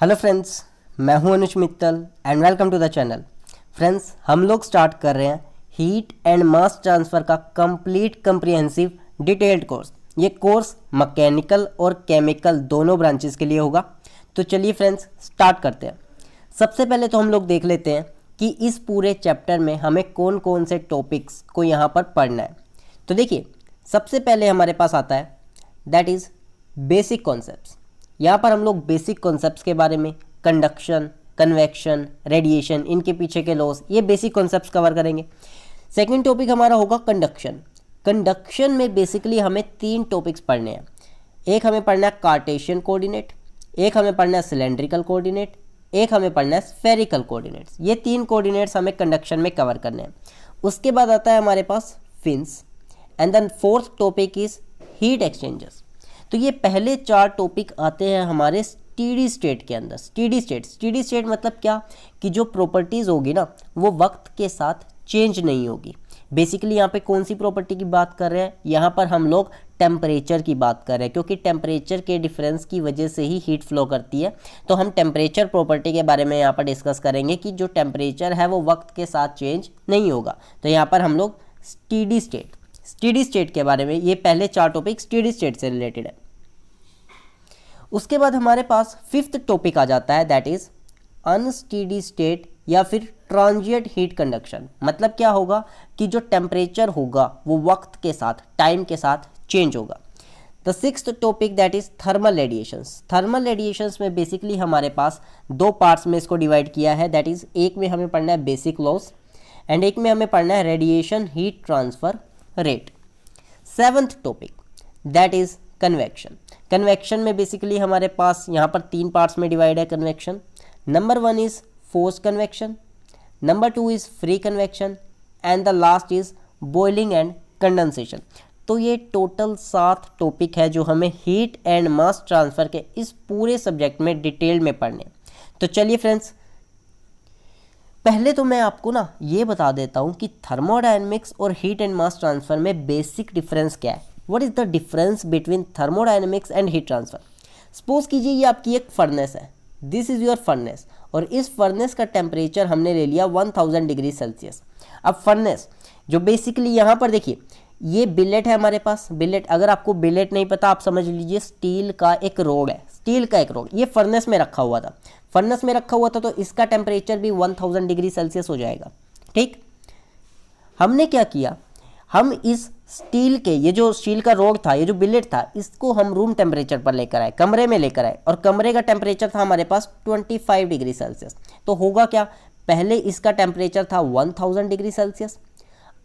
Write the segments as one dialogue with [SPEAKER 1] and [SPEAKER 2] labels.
[SPEAKER 1] Hello friends, मैं हूं Anuj Mittal and welcome to the channel. Friends, हम लोग स्टार्ट कर रहे हैं हीट एंड मास ट्रांसफ़र का कंप्लीट कम्प्रिहेंसिव डिटेल्ड कोर्स। ये कोर्स मैकेनिकल और केमिकल दोनों ब्रांचेस के लिए होगा। तो चलिए फ्रेंड्स स्टार्ट करते हैं। सबसे पहले तो हम लोग देख लेते हैं कि इस पूरे चैप्टर में हमें कौन कौन से टॉपिक्स को यहाँ पर पढ़ना है। तो देखिए, सबसे पहले हमारे पास आता है दैट इज़ बेसिक कॉन्सेप्ट्स। यहाँ पर हम लोग बेसिक कॉन्सेप्ट्स के बारे में, कंडक्शन, कन्वेक्शन, रेडिएशन, इनके पीछे के लॉस, ये बेसिक कॉन्सेप्ट्स कवर करेंगे। सेकंड टॉपिक हमारा होगा कंडक्शन। कंडक्शन में बेसिकली हमें 3 टॉपिक्स पढ़ने हैं। एक हमें पढ़ना है कार्टेशियन कोऑर्डिनेट, एक हमें पढ़ना है सिलेंड्रिकल कोऑर्डिनेट, एक हमें पढ़ना है स्फेरिकल कोऑर्डिनेट्स। ये 3 कोऑर्डिनेट्स हमें कंडक्शन में कवर करने हैं। उसके बाद आता है हमारे पास fins and then fourth topic is heat exchangers. तो ये पहले 4 टॉपिक आते हैं हमारे स्टीडी स्टेट के अंदर। स्टीडी स्टेट मतलब क्या कि जो प्रॉपर्टीज़ होगी ना वो वक्त के साथ चेंज नहीं होगी। बेसिकली यहाँ पे कौन सी प्रॉपर्टी की बात कर रहे हैं? यहाँ पर हम लोग टेम्परेचर की बात कर रहे हैं, क्योंकि टेम्परेचर के डिफरेंस की वजह से ही हीट फ्लो करती है। तो हम टेम्परेचर प्रॉपर्टी के बारे में यहाँ पर डिस्कस करेंगे कि जो टेम्परेचर है वो वक्त के साथ चेंज नहीं होगा। तो यहाँ पर हम लोग स्टीडी स्टेट के बारे में, ये पहले 4 टॉपिक स्टीडी स्टेट से रिलेटेड है। उसके बाद हमारे पास 5th टॉपिक आ जाता है दैट इज अनस्टीडी स्टेट या फिर ट्रांजिएंट हीट कंडक्शन। मतलब क्या होगा कि जो टेम्परेचर होगा वो वक्त के साथ, टाइम के साथ चेंज होगा। The 6th topic that is thermal radiations. Thermal radiations में बेसिकली हमारे पास 2 पार्ट्स में इसको डिवाइड किया है। दैट इज एक में हमें पढ़ना है बेसिक लॉस एंड एक में हमें पढ़ना है radiation heat transfer rate. 7th topic that is convection. Convection में बेसिकली हमारे पास यहाँ पर 3 पार्ट्स में डिवाइड है convection. Number 1 is force convection, number 2 is free convection and the last is boiling and condensation. तो ये टोटल 7 टॉपिक है जो हमें हीट एंड मास ट्रांसफर के इस पूरे सब्जेक्ट में डिटेल में पढ़ने। तो चलिए फ्रेंड्स, पहले तो मैं आपको ना ये बता देता हूँ कि थर्मोडायनेमिक्स और हीट एंड मास ट्रांसफर में बेसिक डिफरेंस क्या है। What is the difference between thermodynamics and heat transfer. Suppose कीजिए ये आपकी एक फर्नेस है, दिस इज योर फर्नेस, और इस फर्नेस का टेम्परेचर हमने ले लिया 1000 डिग्री सेल्सियस। अब फर्नेस जो बेसिकली यहाँ पर देखिए, ये बिलेट है हमारे पास। बिलेट, अगर आपको बिलेट नहीं पता आप समझ लीजिए स्टील का एक रोड है, स्टील का एक रोड। ये फर्नेस में रखा हुआ था, फर्नेस में रखा हुआ था, तो इसका टेम्परेचर भी 1000 डिग्री सेल्सियस हो जाएगा। ठीक, हमने क्या किया, हम इस स्टील के, ये जो स्टील का रोड था, ये जो बिलेट था, इसको हम रूम टेम्परेचर पर लेकर आए, कमरे में लेकर आए, और कमरे का टेम्परेचर था हमारे पास 25 डिग्री सेल्सियस। तो होगा क्या, पहले इसका टेम्परेचर था 1000 डिग्री सेल्सियस,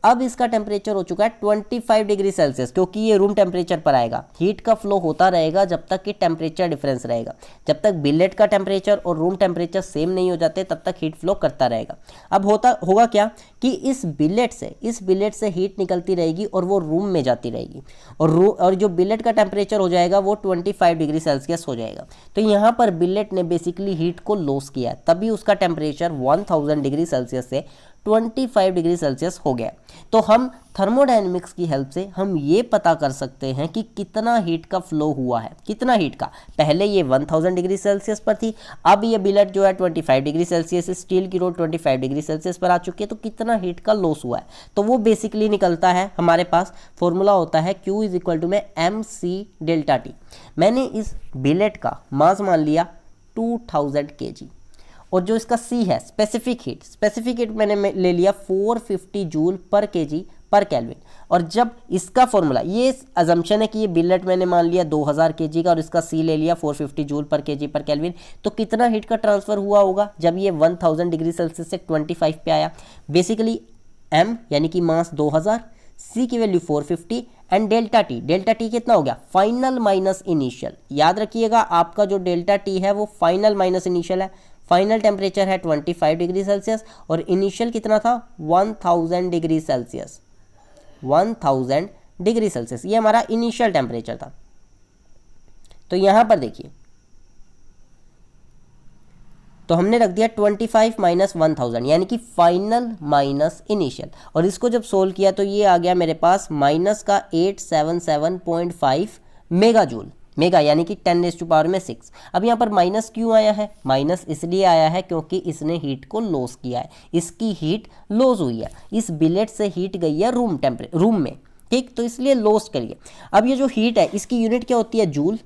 [SPEAKER 1] अब इसका टेम्परेचर हो चुका है 25 डिग्री सेल्सियस, क्योंकि ये रूम टेम्परेचर पर आएगा। हीट का फ्लो होता रहेगा जब तक कि टेम्परेचर डिफरेंस रहेगा। जब तक बिलेट का टेम्परेचर और रूम टेम्परेचर सेम नहीं हो जाते तब तक हीट फ्लो करता रहेगा। अब होगा क्या कि इस बिलेट से हीट निकलती रहेगी और वो रूम में जाती रहेगी, और जो बिलेट का टेम्परेचर हो जाएगा वो 25 डिग्री सेल्सियस हो जाएगा। तो यहाँ पर बिलेट ने बेसिकली हीट को लॉस किया है, तभी उसका टेम्परेचर 1000 डिग्री सेल्सियस से 25 डिग्री सेल्सियस हो गया। तो हम थर्मोडायनेमिक्स की हेल्प से हम ये पता कर सकते हैं कि कितना हीट का फ्लो हुआ है, कितना हीट का। पहले ये 1000 डिग्री सेल्सियस पर थी, अब ये बिलेट जो है 25 डिग्री सेल्सियस, स्टील की रोड 25 डिग्री सेल्सियस पर आ चुकी है। तो कितना हीट का लॉस हुआ है, तो वो बेसिकली निकलता है, हमारे पास फॉर्मूला होता है Q इज इक्वल टू में MC डेल्टा T। मैंने इस बिलेट का मास मान लिया 2000 kg, और जो इसका C है स्पेसिफिक हीट मैंने ले लिया 450 जूल पर केजी पर केल्विन। और जब इसका फॉर्मूला, ये अजम्पशन है कि ये बिलेट मैंने मान लिया 2000 केजी का और इसका C ले लिया 450 जूल पर केजी पर केल्विन, तो कितना हीट का ट्रांसफर हुआ होगा जब ये 1000 डिग्री सेल्सियस से 25 पे आया। बेसिकली M यानी कि मास 2000, C की वैल्यू 450 एंड डेल्टा टी कितना हो गया, फाइनल माइनस इनिशियल। याद रखिएगा आपका जो डेल्टा टी है वो फाइनल माइनस इनिशियल है। फाइनल टेम्परेचर है 25 डिग्री सेल्सियस और इनिशियल कितना था 1000 डिग्री सेल्सियस। 1000 डिग्री सेल्सियस ये हमारा इनिशियल टेम्परेचर था। तो यहां पर देखिए, तो हमने रख दिया 25 माइनस 1000 यानी कि फाइनल माइनस इनिशियल, और इसको जब सोल्व किया तो ये आ गया मेरे पास माइनस का 877.5 मेगा जूल। मेगा यानी कि 10⁻⁶। अब यहाँ पर माइनस क्यों आया है? माइनस इसलिए आया है क्योंकि इसने हीट को लॉस किया है, इसकी हीट लॉस हुई है, इस बिलेट से हीट गई है रूम में, ठीक, तो इसलिए लॉस करिए। अब ये जो हीट है इसकी यूनिट क्या होती है? जूल,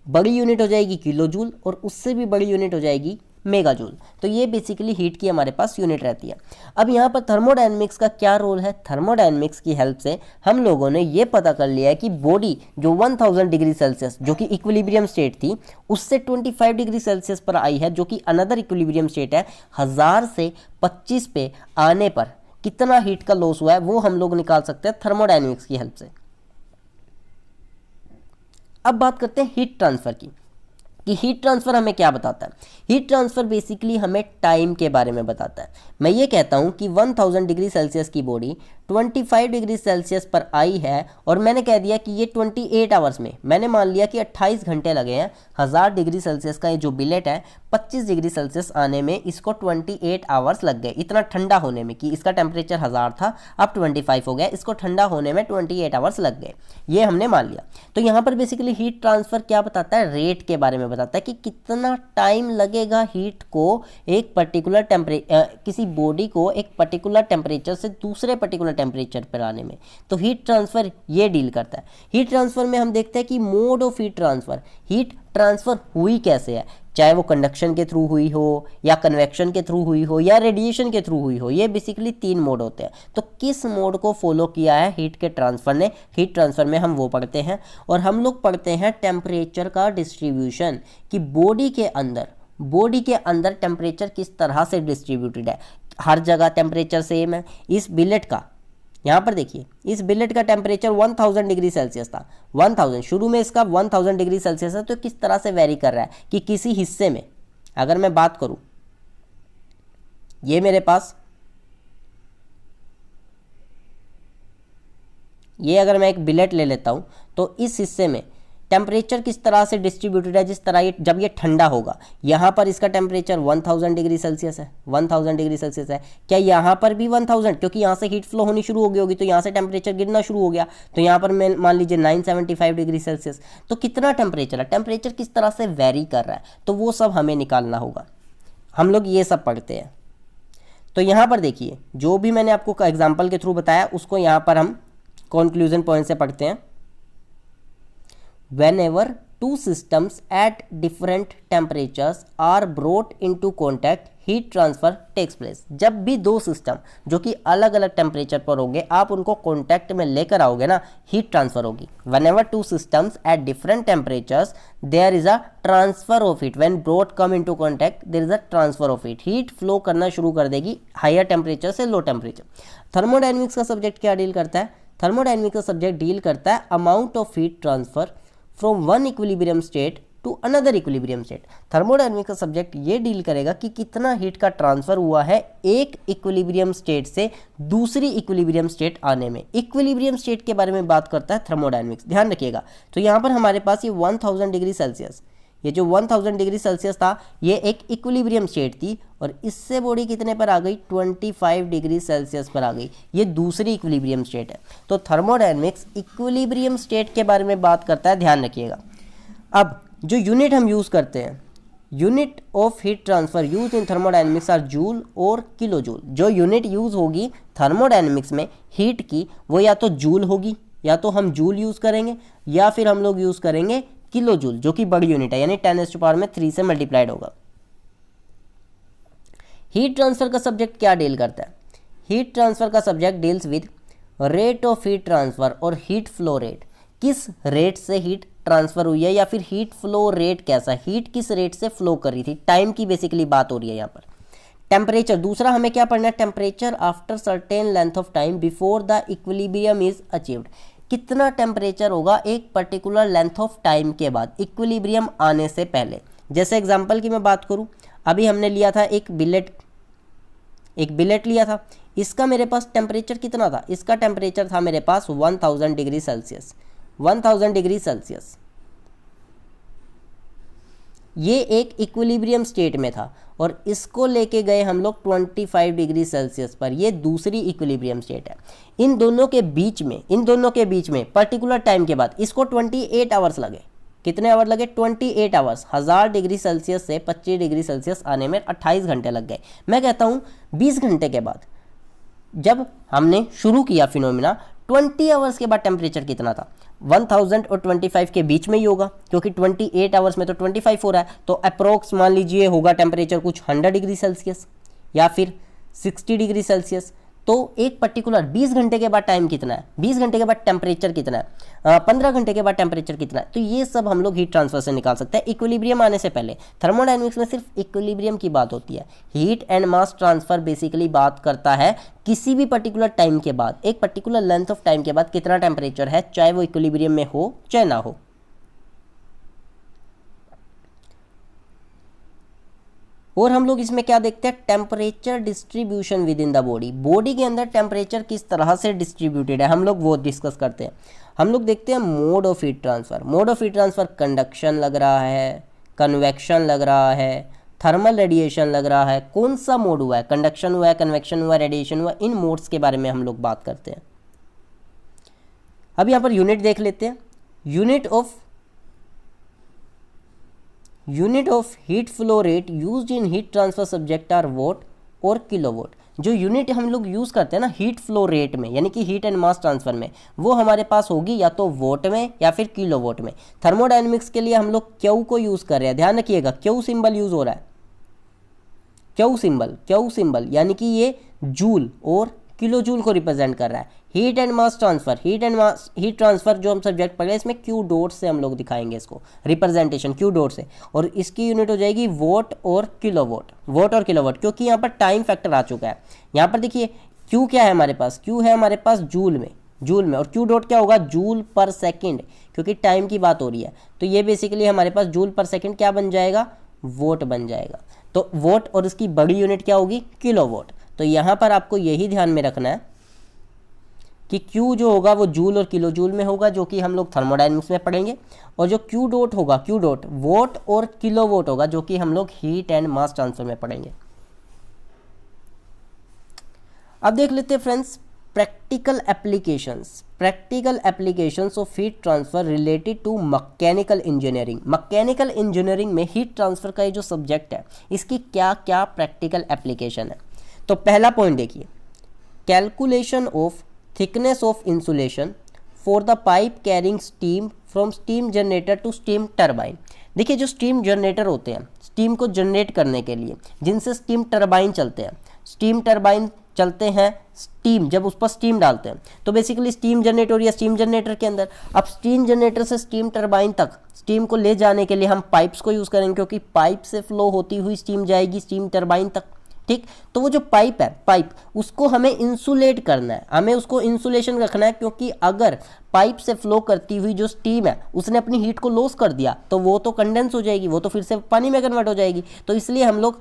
[SPEAKER 1] बड़ी यूनिट हो जाएगी किलो जूल, और उससे भी बड़ी यूनिट हो जाएगी मेगा जूल। तो ये बेसिकली हीट की हमारे पास यूनिट रहती है। अब यहाँ पर थर्मोडायनेमिक्स का क्या रोल है? थर्मोडायनेमिक्स की हेल्प से हम लोगों ने ये पता कर लिया है कि बॉडी जो 1000 डिग्री सेल्सियस जो कि इक्विलिब्रियम स्टेट थी उससे 25 डिग्री सेल्सियस पर आई है, जो कि अनदर इक्विलिब्रियम स्टेट है। 1000 से 25 पे आने पर कितना हीट का लॉस हुआ है वो हम लोग निकाल सकते हैं थर्मोडायनेमिक्स की हेल्प से। अब बात करते हैं हीट ट्रांसफर की, कि हीट ट्रांसफर हमें क्या बताता है। हीट ट्रांसफर बेसिकली हमें टाइम के बारे में बताता है। मैं ये कहता हूँ कि 1000 डिग्री सेल्सियस की बॉडी 25 डिग्री सेल्सियस पर आई है, और मैंने कह दिया कि ये 28 आवर्स में, मैंने मान लिया कि 28 घंटे लगे हैं 1000 डिग्री सेल्सियस का ये जो बिलेट है 25 डिग्री सेल्सियस आने में इसको 28 आवर्स लग गए, इतना ठंडा होने में, कि इसका टेम्परेचर 1000 था अब 25 हो गया, इसको ठंडा होने में 28 आवर्स लग गए, ये हमने मान लिया। तो यहाँ पर बेसिकली हीट ट्रांसफर क्या बताता है? रेट के बारे में बताता है कि कितना टाइम लगेगा हीट को एक पर्टिकुलर किसी बॉडी को एक पर्टिकुलर टेम्परेचर से दूसरे पर्टिकुलर टेम्परेचर पर आने में। तो हीट ट्रांसफर ये डील करता है। हीट ट्रांसफर में हम देखते हैं कि मोड ऑफ हीट ट्रांसफर हुई कैसे है, चाहे वो कंडक्शन के थ्रू हुई हो या कन्वेक्शन के थ्रू हुई हो या रेडिएशन के थ्रू हुई हो। ये बेसिकली 3 मोड होते हैं। तो किस मोड को फॉलो किया है हीट के ट्रांसफर ने? हीट ट्रांसफर में हम वो पढ़ते हैं, और हम लोग पढ़ते हैं टेम्परेचर का डिस्ट्रीब्यूशन, कि बॉडी के अंदर टेम्परेचर किस तरह से डिस्ट्रीब्यूटेड है। हर जगह टेम्परेचर सेम है। इस बिलेट का, यहाँ पर देखिए, इस बिलेट का टेम्परेचर 1000 डिग्री सेल्सियस था। 1000 शुरू में इसका 1000 डिग्री सेल्सियस है, तो किस तरह से वेरी कर रहा है कि किसी हिस्से में, अगर मैं बात करूं, ये मेरे पास, ये अगर मैं एक बिलेट ले लेता हूं, तो इस हिस्से में टेम्परेचर किस तरह से डिस्ट्रीब्यूटेड है, जिस तरह जब ये ठंडा होगा, यहाँ पर इसका टेम्परेचर 1000 डिग्री सेल्सियस है, 1000 डिग्री सेल्सियस है। क्या यहाँ पर भी 1000? क्योंकि यहाँ से हीट फ्लो होनी शुरू हो गई होगी, तो यहाँ से टेम्परेचर गिरना शुरू हो गया, तो यहाँ पर मैं मान लीजिए 975 डिग्री सेल्सियस। तो कितना टेम्परेचर है, टेम्परेचर किस तरह से वेरी कर रहा है, तो वो सब हमें निकालना होगा। हम लोग ये सब पढ़ते हैं। तो यहाँ पर देखिए, जो भी मैंने आपको एग्जाम्पल के थ्रू बताया उसको यहाँ पर हम कंक्लूजन पॉइंट से पढ़ते हैं। Whenever two systems at different temperatures are brought into contact, heat transfer takes place। जब भी दो सिस्टम जो कि अलग अलग टेम्परेचर पर होंगे, आप उनको कॉन्टैक्ट में लेकर आओगे ना, हीट ट्रांसफर होगी। Whenever two systems at different temperatures there is a transfer of heat। When brought come into contact there is a transfer of heat। Heat flow करना शुरू कर देगी हायर टेम्परेचर से लो टेम्परेचर। थर्मोडायनेमिक्स का subject क्या deal करता है? Thermodynamics का सब्जेक्ट डील करता है amount of heat transfer from one equilibrium state to another equilibrium state. Thermodynamics का सब्जेक्ट ये डील करेगा कि कितना हीट का ट्रांसफर हुआ है एक इक्विलिब्रियम स्टेट से दूसरी इक्विलिब्रियम स्टेट आने में। इक्विलिब्रियम स्टेट के बारे में बात करता है थर्मोडायनेमिक्स, ध्यान रखिएगा। तो यहाँ पर हमारे पास ये 1000 डिग्री सेल्सियस, ये जो 1000 डिग्री सेल्सियस था ये एक इक्विलिब्रियम स्टेट थी, और इससे बॉडी कितने पर आ गई? 25 डिग्री सेल्सियस पर आ गई। ये दूसरी इक्विलिब्रियम स्टेट है। तो थर्मोडायनेमिक्स इक्विलिब्रियम स्टेट के बारे में बात करता है, ध्यान रखिएगा। अब जो यूनिट हम यूज़ करते हैं, unit of heat transfer use in thermodynamics are joule और किलो जूल। जो यूनिट यूज़ होगी थर्मोडायनेमिक्स में हीट की, वो या तो जूल होगी, या तो हम जूल यूज़ करेंगे, या फिर हम लोग यूज़ करेंगे किलो जूल, जो कि बड़ी यूनिट है, यानी 10⁻³ से मल्टीप्लाइड होगा। हीट ट्रांसफर का सब्जेक्ट क्या डील करता है? हीट ट्रांसफर का subject deals with rate of heat transfer और हीट फ्लो रेट। किस रेट से हीट ट्रांसफर हुई है, या फिर हीट फ्लो रेट कैसा, हीट किस रेट से फ्लो कर रही थी, टाइम की बेसिकली बात हो रही है यहाँ पर। टेम्परेचर, दूसरा हमें क्या पढ़ना है? Temperature after certain length of time before the equilibrium is achieved. कितना टेम्परेचर होगा एक पर्टिकुलर लेंथ ऑफ टाइम के बाद, इक्विलिब्रियम आने से पहले। जैसे एग्जांपल की मैं बात करूं, अभी हमने लिया था एक बिलेट लिया था, इसका मेरे पास टेम्परेचर कितना था? इसका टेम्परेचर था मेरे पास 1000 डिग्री सेल्सियस। 1000 डिग्री सेल्सियस ये एक इक्विलिब्रियम स्टेट में था, और इसको लेके गए हम लोग 25 डिग्री सेल्सियस पर, ये दूसरी इक्विलिब्रियम स्टेट है। इन दोनों के बीच में पर्टिकुलर टाइम के बाद इसको 28 आवर्स लगे। कितने आवर लगे? 28 आवर्स। 1000 डिग्री सेल्सियस से 25 डिग्री सेल्सियस आने में 28 घंटे लग गए। मैं कहता हूँ 20 घंटे के बाद जब हमने शुरू किया फिनोमिना, 20 आवर्स के बाद टेम्परेचर कितना था? 1000 और 25 के बीच में ही होगा, क्योंकि 28 आवर्स में तो 25 हो रहा है, तो अप्रोक्स मान लीजिए होगा टेम्परेचर कुछ 100 डिग्री सेल्सियस या फिर 60 डिग्री सेल्सियस। तो एक पर्टिकुलर 20 घंटे के बाद टाइम कितना है, 20 घंटे के बाद टेम्परेचर कितना है, 15 घंटे के बाद टेम्परेचर कितना है, तो ये सब हम लोग हीट ट्रांसफर से निकाल सकते हैं इक्विलिब्रियम आने से पहले। थर्मोडायनेमिक्स में सिर्फ इक्विलिब्रियम की बात होती है। Heat and mass transfer basically बात करता है किसी भी पर्टिकुलर टाइम के बाद, एक पर्टिकुलर लेंथ ऑफ टाइम के बाद कितना टेम्परेचर है, चाहे वो इक्विलिब्रियम में हो चाहे ना हो। और हम लोग इसमें क्या देखते हैं? Temperature distribution with in the body. Body के अंदर टेम्परेचर किस तरह से डिस्ट्रीब्यूटेड है, हम लोग वो डिस्कस करते हैं। हम लोग देखते हैं mode of heat transfer. Mode of heat transfer conduction लग रहा है, कन्वेक्शन लग रहा है, थर्मल रेडिएशन लग रहा है। कौन सा मोड हुआ है? कंडक्शन हुआ है, कन्वेक्शन हुआ है, रेडिएशन हुआ है। इन मोड्स के बारे में हम लोग बात करते हैं। अब यहाँ पर यूनिट देख लेते हैं। Unit of heat flow rate used in heat transfer subject are watt और किलोवॉट। जो यूनिट हम लोग यूज़ करते हैं ना हीट फ्लो रेट में, यानी कि हीट एंड मास ट्रांसफर में, वो हमारे पास होगी या तो वोट में या फिर किलोवॉट में। थर्मोडायनेमिक्स के लिए हम लोग क्यू को यूज़ कर रहे हैं, ध्यान रखिएगा क्यू सिंबल यूज़ हो रहा है। क्यू सिंबल यानी कि ये जूल और किलो जूल को रिप्रेजेंट कर रहा है। Heat and mass transfer, heat transfer जो हम सब्जेक्ट पढ़ रहे हैं, इसमें क्यू डॉट से हम लोग दिखाएंगे इसको, रिप्रेजेंटेशन क्यू डॉट से, और इसकी यूनिट हो जाएगी वोट और किलोवॉट। वोट और किलोवॉट, क्योंकि यहाँ पर टाइम फैक्टर आ चुका है। यहाँ पर देखिए क्यू क्या है हमारे पास? क्यू है हमारे पास जूल में, और क्यू डॉट क्या होगा? जूल पर सेकेंड, क्योंकि टाइम की बात हो रही है। तो ये बेसिकली हमारे पास जूल पर सेकेंड क्या बन जाएगा? वोट बन जाएगा। तो वोट और उसकी बड़ी यूनिट क्या होगी? किलोवॉट। तो यहाँ पर आपको यही ध्यान में रखना है कि Q जो होगा वो जूल और किलो जूल में होगा, जो कि हम लोग थर्मोडायनेमिक्स में पढ़ेंगे, और जो Q डॉट होगा, Q डॉट वोट और किलो वोट होगा, जो कि हम लोग हीट एंड मास ट्रांसफर में पढ़ेंगे। अब देख लेते हैं friends practical applications of heat transfer related to mechanical engineering. Mechanical engineering में हीट ट्रांसफर का ये जो सब्जेक्ट है, इसकी क्या क्या प्रैक्टिकल एप्लीकेशन है। तो पहला पॉइंट देखिए, calculation of thickness of insulation for the pipe carrying steam from steam generator to steam turbine. देखिए जो स्टीम जनरेटर होते हैं, स्टीम को जनरेट करने के लिए, जिनसे स्टीम टरबाइन चलते हैं, स्टीम टरबाइन चलते हैं स्टीम, जब उस पर स्टीम डालते हैं तो बेसिकली स्टीम जनरेट हो रही है स्टीम जनरेटर के अंदर। अब स्टीम जनरेटर से स्टीम टरबाइन तक स्टीम को ले जाने के लिए हम पाइप्स को यूज़ करेंगे, क्योंकि पाइप से फ्लो होती हुई स्टीम जाएगी स्टीम टरबाइन तक। ठीक, तो वो जो पाइप है, पाइप उसको हमें इंसुलेट करना है, हमें उसको इंसुलेशन रखना है, क्योंकि अगर पाइप से फ्लो करती हुई जो स्टीम है उसने अपनी हीट को लॉस कर दिया तो वो तो कंडेंस हो जाएगी, वो तो फिर से पानी में कन्वर्ट हो जाएगी। तो इसलिए हम लोग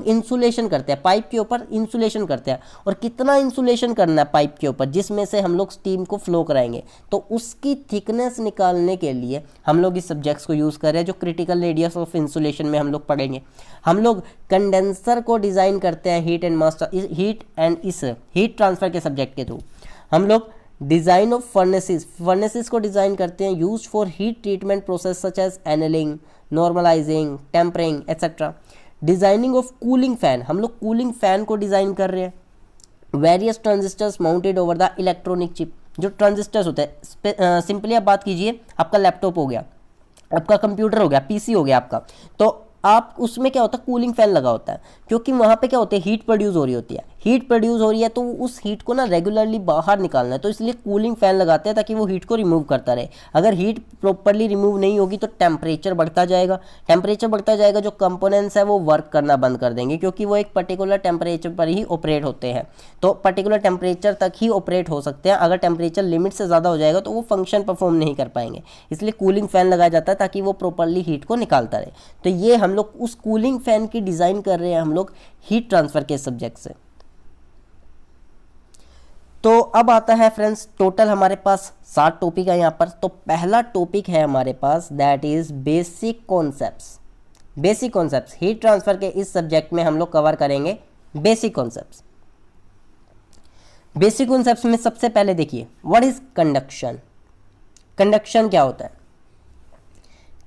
[SPEAKER 1] इंसुलेशन करते हैं, पाइप के ऊपर इंसुलेशन करते हैं। और कितना इंसुलेशन करना है पाइप के ऊपर, जिसमें से हम लोग स्टीम को फ्लो कराएंगे, तो उसकी थिकनेस निकालने के लिए हम लोग इस सब्जेक्ट्स को यूज़ कर रहे हैं, जो क्रिटिकल रेडियस ऑफ इंसुलेशन में हम लोग पढ़ेंगे। हम लोग कंडेंसर को डिज़ाइन करते हैं हीट ट्रांसफर के सब्जेक्ट के थ्रू। हम लोग डिज़ाइन ऑफ फर्नेसेस को डिज़ाइन करते हैं, use for heat treatment process such as annealing, normalising, tempering etcetera. Designing of cooling fan, हम लोग कूलिंग फैन को डिज़ाइन कर रहे हैं। Various transistors mounted over the electronic chip, जो ट्रांजिस्टर्स होते हैं, सिंपली आप बात कीजिए, आपका लैपटॉप हो गया, आपका कंप्यूटर हो गया, पीसी हो गया आपका, तो आप उसमें क्या होता है, कूलिंग फैन लगा होता है, क्योंकि वहाँ पे क्या होता है, हीट प्रोड्यूस हो रही होती है। हीट प्रोड्यूस हो रही है तो उस हीट को ना रेगुलरली बाहर निकालना है, तो इसलिए कूलिंग फैन लगाते हैं ताकि वो हीट को रिमूव करता रहे। अगर हीट प्रॉपरली रिमूव नहीं होगी तो टेम्परेचर बढ़ता जाएगा, जो कंपोनेंट्स है वो वर्क करना बंद कर देंगे, क्योंकि वो एक पर्टिकुलर टेम्परेचर पर ही ऑपरेट होते हैं। तो पर्टिकुलर टेम्परेचर तक ही ऑपरेट हो सकते हैं, अगर टेम्परेचर लिमिट से ज़्यादा हो जाएगा तो वो फंक्शन परफॉर्म नहीं कर पाएंगे। इसलिए कूलिंग फैन लगाया जाता है ताकि वो प्रॉपरली हीट को निकालता रहे। तो ये हम लोग उस कूलिंग फैन की डिज़ाइन कर रहे हैं हम लोग हीट ट्रांसफर के सब्जेक्ट से। तो अब आता है फ्रेंड्स, टोटल हमारे पास 7 टॉपिक है यहाँ पर। तो पहला टॉपिक है हमारे पास, that is basic concepts. Basic concepts heat transfer के इस सब्जेक्ट में हम लोग कवर करेंगे बेसिक कॉन्सेप्ट्स। बेसिक कॉन्सेप्ट्स में सबसे पहले देखिए, व्हाट इज कंडक्शन। कंडक्शन क्या होता है?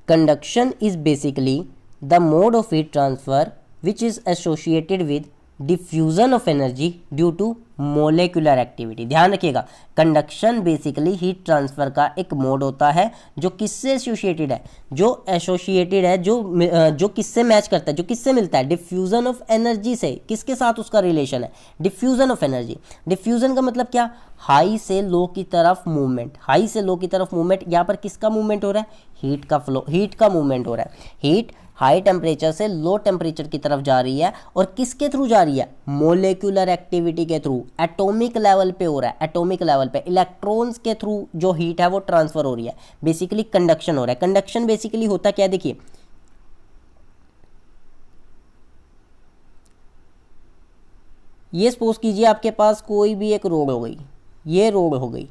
[SPEAKER 1] Conduction is basically the mode of heat transfer which is associated with diffusion of energy due to molecular activity. ध्यान रखिएगा, कंडक्शन बेसिकली हीट ट्रांसफर का एक मोड होता है जो किससे एसोसिएटेड है, जो एसोसिएटेड है, जो किससे मैच करता है, जो किससे मिलता है, डिफ्यूजन ऑफ एनर्जी से। किसके साथ उसका रिलेशन है, डिफ्यूजन ऑफ एनर्जी। डिफ्यूजन का मतलब क्या, हाई से लो की तरफ मूवमेंट, हाई से लो की तरफ मूवमेंट। यहाँ पर किसका मूवमेंट हो रहा है, हीट का फ्लो, हीट का मूवमेंट हो रहा है। हीट हाई टेम्परेचर से लो टेम्परेचर की तरफ जा रही है, और किसके थ्रू जा रही है, मोलेकुलर एक्टिविटी के थ्रू, एटॉमिक लेवल पे हो रहा है, एटॉमिक लेवल पे इलेक्ट्रॉन्स के थ्रू जो हीट है वो ट्रांसफर हो रही है। बेसिकली कंडक्शन हो रहा है। कंडक्शन बेसिकली होता क्या है, देखिए ये सपोज कीजिए आपके पास कोई भी एक रोड हो गई, ये रोड हो गई,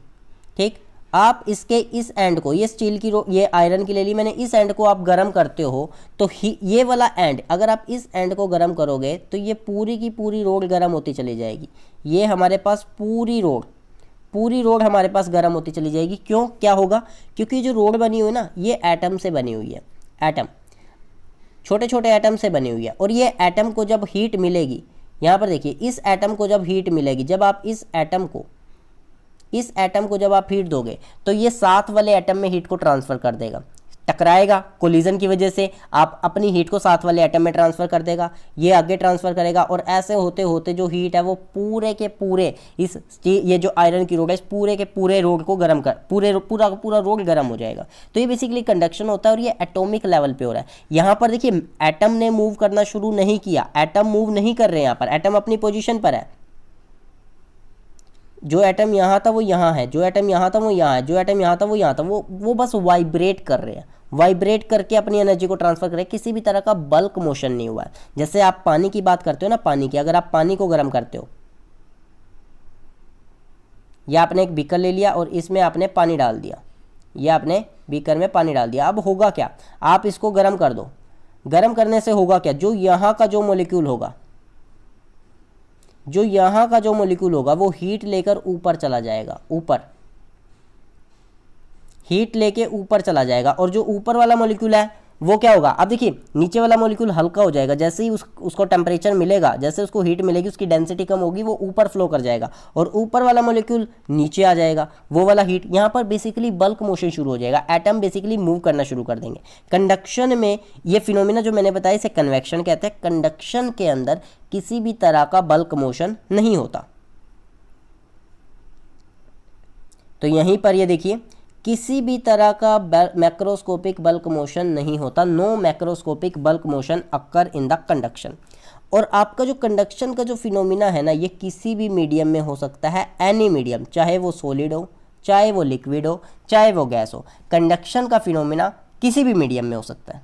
[SPEAKER 1] ठीक। आप इसके इस एंड को, ये स्टील की ये आयरन की ले ली मैंने, इस एंड को आप गर्म करते हो तो ये वाला एंड, अगर आप इस एंड को गर्म करोगे तो ये पूरी की पूरी रोड गर्म होती चली जाएगी। ये हमारे पास पूरी रोड हमारे पास गर्म होती चली जाएगी। क्यों, क्या होगा, क्योंकि जो रोड बनी हुई है ना, ये एटम से बनी हुई है, एटम, छोटे छोटे एटम से बनी हुई है। और ये एटम को जब हीट मिलेगी, यहाँ पर देखिए, इस एटम को जब हीट मिलेगी, जब आप इस एटम को जब आप हीट दोगे तो ये साथ वाले एटम में हीट को ट्रांसफर कर देगा, टकराएगा, कोलिजन की वजह से आप अपनी हीट को साथ वाले एटम में ट्रांसफर कर देगा, ये आगे ट्रांसफर करेगा, और ऐसे होते होते जो हीट है वो पूरे के पूरे ये जो आयरन की रोड है, इस पूरे के पूरे रोड को गर्म कर, पूरा रोड गर्म हो जाएगा। तो ये बेसिकली कंडक्शन होता है, और ये एटॉमिक लेवल पे हो रहा है। यहाँ पर देखिए एटम ने मूव करना शुरू नहीं किया, एटम मूव नहीं कर रहे हैं, यहाँ पर एटम अपनी पोजिशन पर है। जो एटम यहाँ था वो यहाँ है, जो एटम यहाँ था वो यहाँ है, जो एटम यहाँ था वो यहाँ था, वो बस वाइब्रेट कर रहे हैं, वाइब्रेट करके अपनी एनर्जी को ट्रांसफर कर रहे हैं। किसी भी तरह का बल्क मोशन नहीं हुआ है। जैसे आप पानी की बात करते हो ना, पानी की, अगर आप पानी को गर्म करते हो, या आपने एक बीकर ले लिया और इसमें आपने पानी डाल दिया, या आपने बीकर में पानी डाल दिया, अब होगा क्या, आप इसको गर्म कर दो, गर्म करने से होगा क्या, जो यहाँ का जो मॉलिक्यूल होगा, जो यहाँ का जो मॉलिक्यूल होगा वो हीट लेकर ऊपर चला जाएगा, ऊपर हीट लेके ऊपर चला जाएगा। और जो ऊपर वाला मॉलिक्यूल है वो क्या होगा, अब देखिए नीचे वाला मॉलिक्यूल हल्का हो जाएगा, जैसे ही उसको टेम्परेचर मिलेगा, जैसे उसको हीट मिलेगी, उसकी डेंसिटी कम होगी, वो ऊपर फ्लो कर जाएगा, और ऊपर वाला मॉलिक्यूल नीचे आ जाएगा, वो वाला हीट। यहाँ पर बेसिकली बल्क मोशन शुरू हो जाएगा, एटम बेसिकली मूव करना शुरू कर देंगे। कंडक्शन में ये फिनोमिना जो मैंने बताया इसे कन्वेक्शन कहते हैं। कंडक्शन के अंदर किसी भी तरह का बल्क मोशन नहीं होता। तो यहीं पर ये देखिए, किसी भी तरह का मैक्रोस्कोपिक बल्क मोशन नहीं होता, no macroscopic bulk motion occur in the conduction. और आपका जो कंडक्शन का जो फिनोमिना है ना, ये किसी भी मीडियम में हो सकता है, एनी मीडियम, चाहे वो सॉलिड हो, चाहे वो लिक्विड हो, चाहे वो गैस हो, कंडक्शन का फिनोमिना किसी भी मीडियम में हो सकता है।